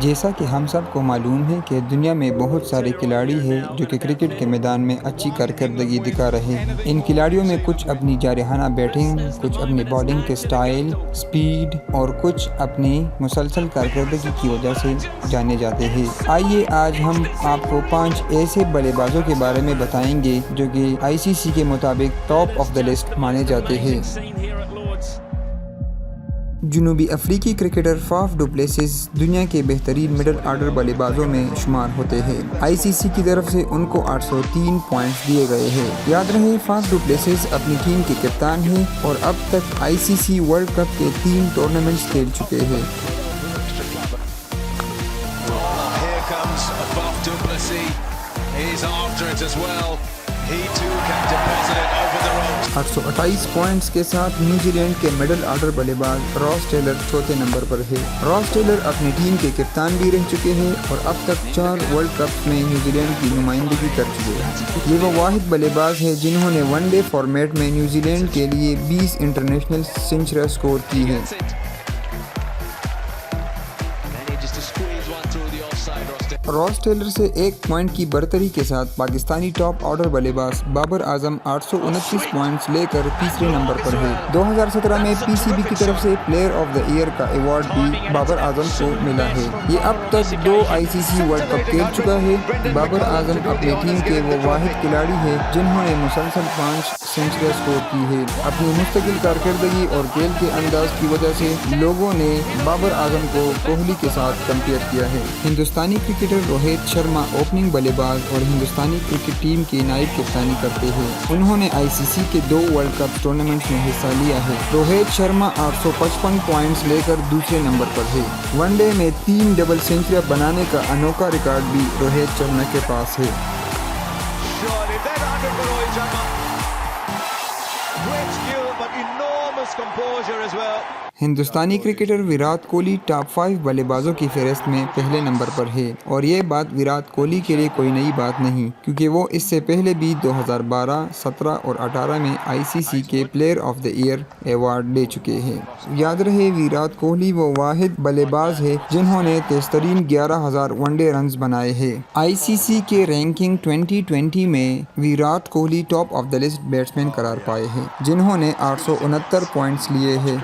جیسا کہ ہم سب کو معلوم ہے کہ دنیا میں بہت سارے کھلاڑی ہیں جو کہ کرکٹ کے میدان میں اچھی کارکردگی دکھا رہے ہیں۔ ان کھلاڑیوں میں کچھ اپنی جارحانہ بیٹنگ، کچھ اپنی بالنگ کے سٹائل، سپیڈ اور کچھ اپنی مسلسل کارکردگی کی وجہ سے جانے جاتے ہیں۔ آئیے آج ہم آپ کو 5 ایسے بلے بازوں کے بارے میں بتائیں گے جو کہ ICC کے مطابق ٹاپ آف دا لسٹ مانے جاتے ہیں۔ جنوبی افریقی کرکٹر فاف ڈو پلیسس دنیا کے بہترین مڈل آرڈر بلے بازوں میں شمار ہوتے ہیں۔ ICC کی طرف سے ان کو 803 پوائنٹس دیے گئے ہیں۔ یاد رہے فاف ڈو پلیسس اپنی ٹیم کے کپتان ہیں اور اب تک ICC ورلڈ کپ کے 3 ٹورنامنٹس کھیل چکے ہیں۔ 828 پوائنٹس کے ساتھ نیوزی لینڈ کے مڈل آرڈر بلے باز راس ٹیلر چوتھے نمبر پر ہے۔ راس ٹیلر اپنی ٹیم کے کپتان بھی رہ چکے ہیں اور اب تک 4 ورلڈ کپس میں نیوزی لینڈ کی نمائندگی کر چکے ہیں۔ یہ وہ واحد بلے باز ہے جنہوں نے ون ڈے فارمیٹ میں نیوزی لینڈ کے لیے 20 انٹرنیشنل سنچریاں سکور کی ہیں۔ راس ٹیلر سے 1 پوائنٹ کی برتری کے ساتھ پاکستانی ٹاپ آرڈر بلے باز بابر اعظم 829 پوائنٹس لے کر تیسرے نمبر پر ہے۔ 2017 میں PCB کی طرف سے پلیئر آف دا ایئر کا ایوارڈ بھی بابر اعظم کو ملا ہے۔ یہ اب تک 2 ICC ورلڈ کپ کھیل چکا ہے۔ بابر اعظم اپنی ٹیم کے وہ واحد کھلاڑی ہیں جنہوں نے مسلسل 5 سنچریاں سکور کی ہے۔ اپنی مستقل کارکردگی اور کھیل کے انداز کی وجہ سے لوگوں نے بابر اعظم کو کوہلی کے ساتھ کمپیئر کیا ہے۔ ہندوستانی کرکٹر روہت شرما اوپننگ بلے باز اور ہندوستانی کرکٹ ٹیم کی نائب کپتانی کرتے ہیں۔ انہوں نے ICC کے 2 ورلڈ کپ ٹورنامنٹس میں حصہ لیا ہے۔ روہت شرما 855 پوائنٹس لے کر دوسرے نمبر پر ہے۔ ون ڈے میں 3 ڈبل سنچریاں بنانے کا انوکھا ریکارڈ بھی روہت شرما کے پاس ہے۔ ہندوستانی کرکٹر ویرات کوہلی ٹاپ 5 بلے بازوں کی فہرست میں پہلے نمبر پر ہے اور یہ بات ویرات کوہلی کے لیے کوئی نئی بات نہیں کیونکہ وہ اس سے پہلے بھی 2012، 17 اور 18 میں ICC کے player of the year award لے چکے ہیں۔ یاد رہے ویرات کوہلی وہ واحد بلے باز ہے جنہوں نے تیز ترین 11,000 ون ڈے رنز بنائے ہیں۔ ICC کے رینکنگ 2020 میں Virat Kohli top of the list batsman قرار پائے ہیں جنہوں نے 869 پوائنٹس لیے ہیں۔